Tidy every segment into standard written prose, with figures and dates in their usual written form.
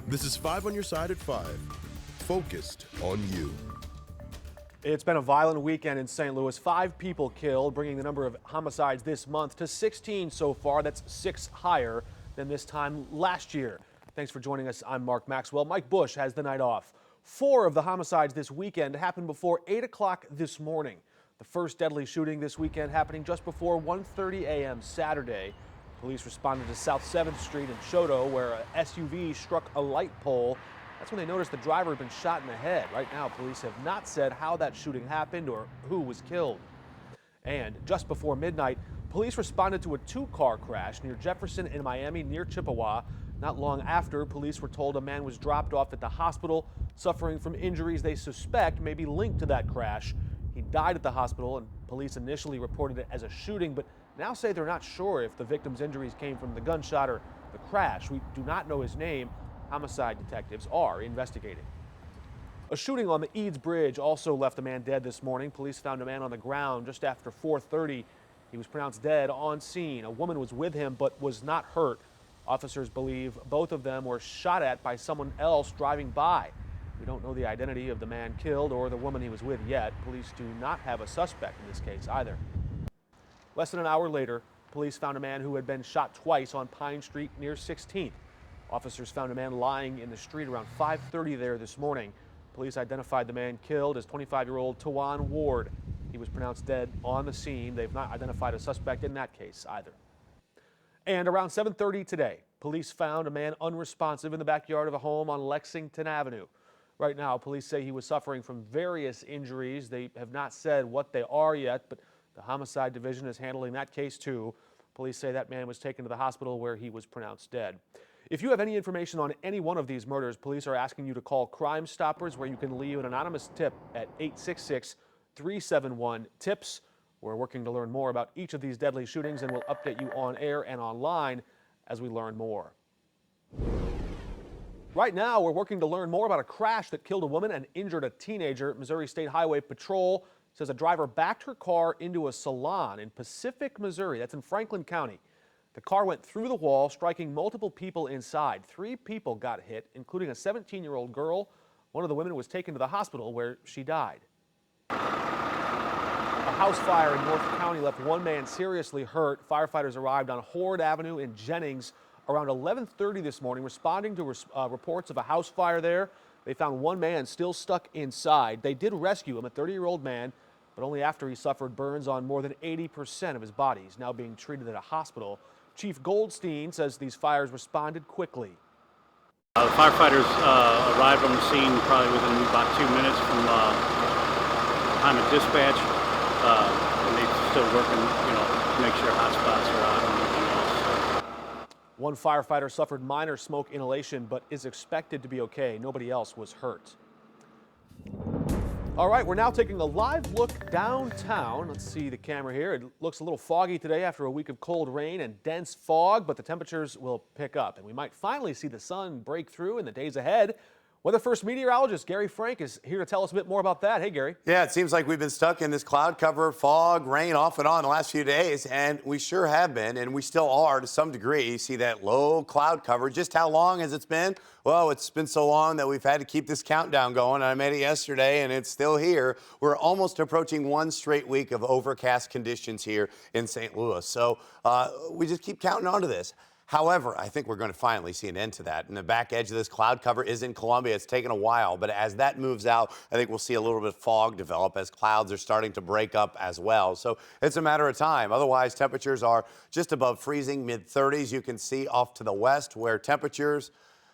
This is 5 on your side at 5. Focused on you. It's been a violent weekend in St. Louis. 5 people killed, bringing the number of homicides this month to 16 so far. That's 6 higher than this time last year. Thanks for joining us. I'm Mark Maxwell. Mike Bush has the night off. 4 of the homicides this weekend happened before 8 o'clock this morning. The first deadly shooting this weekend happening just before 1:30 a.m. Saturday. Police responded to South 7th Street in Choteau, where a SUV struck a light pole. That's when they noticed the driver had been shot in the head. Right now, police have not said how that shooting happened or who was killed. And just before midnight, police responded to a 2-car crash near Jefferson in Miami near Chippewa. Not long after, police were told a man was dropped off at the hospital suffering from injuries they suspect may be linked to that crash. He died at the hospital, and police initially reported it as a shooting, but now say they're not sure if the victim's injuries came from the gunshot or the crash. We do not know his name. Homicide detectives are investigating. A shooting on the Eads Bridge also left a man dead this morning. Police found a man on the ground just after 4:30. He was pronounced dead on scene. A woman was with him but was not hurt. Officers believe both of them were shot at by someone else driving by. We don't know the identity of the man killed or the woman he was with yet. Police do not have a suspect in this case either. Less than an hour later, police found a man who had been shot twice on Pine Street near 16th. Officers found a man lying in the street around 5:30 there this morning. Police identified the man killed as 25-year-old Tawan Ward. He was pronounced dead on the scene. They've not identified a suspect in that case either. And around 7:30 today, police found a man unresponsive in the backyard of a home on Lexington Avenue. Right now, police say he was suffering from various injuries. They have not said what they are yet, but the homicide division is handling that case too. Police say that man was taken to the hospital where he was pronounced dead. If you have any information on any one of these murders, police are asking you to call Crime Stoppers, where you can leave an anonymous tip at 866-371-TIPS. We're working to learn more about each of these deadly shootings, and we'll update you on air and online as we learn more. Right now, we're working to learn more about a crash that killed a woman and injured a teenager. Missouri State Highway Patrol says a driver backed her car into a salon in Pacific, Missouri. That's in Franklin County. The car went through the wall, striking multiple people inside. 3 people got hit, including a 17-year-old girl. One of the women was taken to the hospital where she died. A house fire in North County left 1 man seriously hurt. Firefighters arrived on Horde Avenue in Jennings around 11:30 this morning, responding to reports of a house fire there. They found 1 man still stuck inside. They did rescue him, a 30-year-old man, but only after he suffered burns on more than 80% of his body. He's now being treated at a hospital. Chief Goldstein says these fires responded quickly. The firefighters arrived on the scene probably within about 2 minutes from time of dispatch, and they're still working, to make sure hot spots are out and everything else. So. 1 firefighter suffered minor smoke inhalation but is expected to be okay. Nobody else was hurt. All right, we're now taking a live look downtown. Let's see the camera here. It looks a little foggy today after a week of cold rain and dense fog, but the temperatures will pick up, and we might finally see the sun break through in the days ahead. Weather First meteorologist Gary Frank is here to tell us a bit more about that. Hey, Gary. Yeah, it seems like we've been stuck in this cloud cover, fog, rain off and on the last few days, and we sure have been, and we still are to some degree. You see that low cloud cover. Just how long has it been? Well, it's been so long that we've had to keep this countdown going. I made it yesterday, and it's still here. We're almost approaching 1 straight week of overcast conditions here in St. Louis. So we just keep counting on to this. However, I think we're going to finally see an end to that. And the back edge of this cloud cover is in Columbia. It's taken a while, but as that moves out, I think we'll see a little bit of fog develop as clouds are starting to break up as well. So it's a matter of time. Otherwise, temperatures are just above freezing, mid-30s. You can see off to the west where temperatures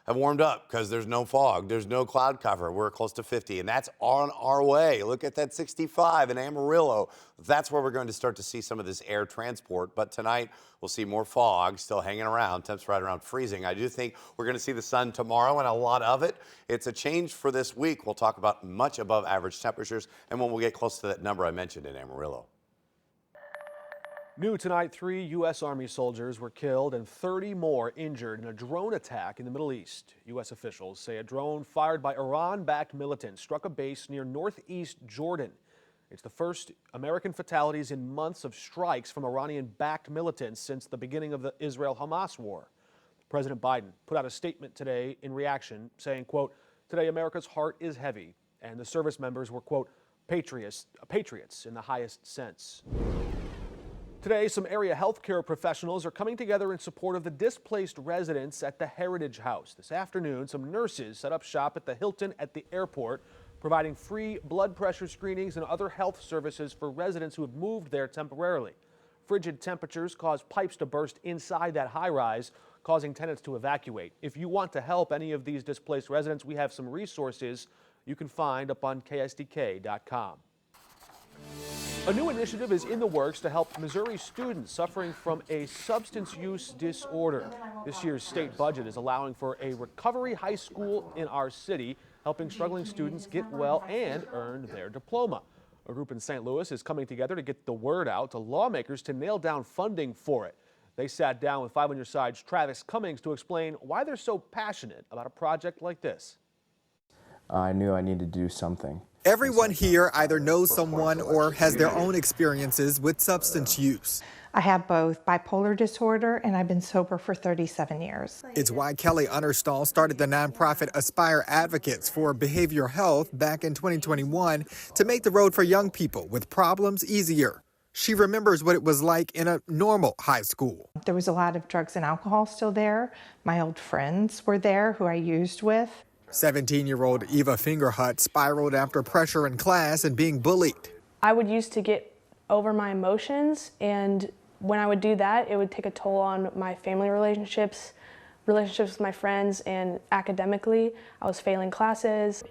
have warmed up because there's no fog. There's no cloud cover. We're close to 50, and that's on our way. Look at that 65 in Amarillo. That's where we're going to start to see some of this air transport. But tonight, we'll see more fog still hanging around. Temps right around freezing. I do think we're going to see the sun tomorrow and a lot of it. It's a change for this week. We'll talk about much above average temperatures, and when we'll get close to that number I mentioned in Amarillo. New tonight, 3 U.S. Army soldiers were killed and 30 more injured in a drone attack in the Middle East. U.S. officials say a drone fired by Iran-backed militants struck a base near northeast Jordan. It's the first American fatalities in months of strikes from Iranian-backed militants since the beginning of the Israel-Hamas war. President Biden put out a statement today in reaction saying, quote, "Today America's heart is heavy," and the service members were, quote, patriots in the highest sense. Today, some area healthcare professionals are coming together in support of the displaced residents at the Heritage House. This afternoon, some nurses set up shop at the Hilton at the airport, providing free blood pressure screenings and other health services for residents who have moved there temporarily. Frigid temperatures caused pipes to burst inside that high-rise, causing tenants to evacuate. If you want to help any of these displaced residents, we have some resources you can find up on ksdk.com. A new initiative is in the works to help Missouri students suffering from a substance use disorder. This year's state budget is allowing for a recovery high school in our city, helping struggling students get well and earn their diploma. A group in St. Louis is coming together to get the word out to lawmakers to nail down funding for it. They sat down with 5 on Your Side's Travis Cummings to explain why they're so passionate about a project like this. I knew I needed to do something. Everyone here either knows someone or has their own experiences with substance use. I have both bipolar disorder and I've been sober for 37 years. It's why Kelly Understall started the nonprofit Aspire Advocates for Behavioral Health back in 2021 to make the road for young people with problems easier. She remembers what it was like in a normal high school. There was a lot of drugs and alcohol still there. My old friends were there who I used with. 17-year-old Eva Fingerhut spiraled after pressure in class and being bullied. I would used to get over my emotions, and when I would do that, it would take a toll on my family relationships with my friends, and academically, I was failing classes.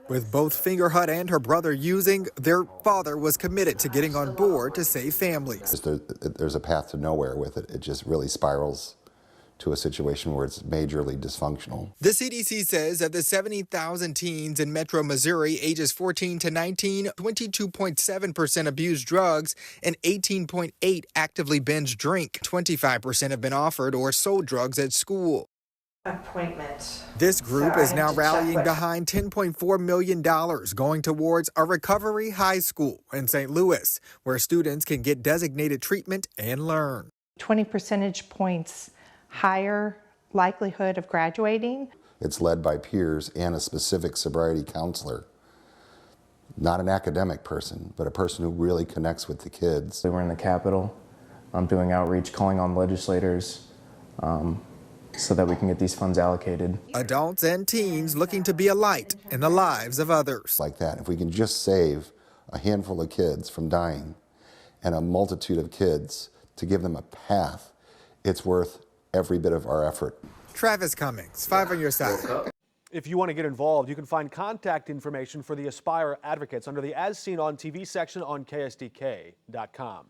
With both Fingerhut and her brother using, their father was committed to getting on board to save families. There's a path to nowhere with it. It just really spirals to a situation where it's majorly dysfunctional. The CDC says of the 70,000 teens in Metro Missouri, ages 14 to 19, 22.7% abuse drugs and 18.8% actively binge drink. 25% have been offered or sold drugs at school. Appointment. This group is now rallying behind $10.4 million going towards a recovery high school in St. Louis, where students can get designated treatment and learn. 20 percentage points higher likelihood of graduating. It's led by peers and a specific sobriety counselor. Not an academic person, but a person who really connects with the kids. We were in the Capitol doing outreach, calling on legislators so that we can get these funds allocated. Adults and teens looking to be a light in the lives of others. Like that, if we can just save a handful of kids from dying and a multitude of kids to give them a path, it's worth every bit of our effort. Travis Cummings, 5 on Your Side. If you want to get involved, you can find contact information for the Aspire Advocates under the As Seen on TV section on ksdk.com.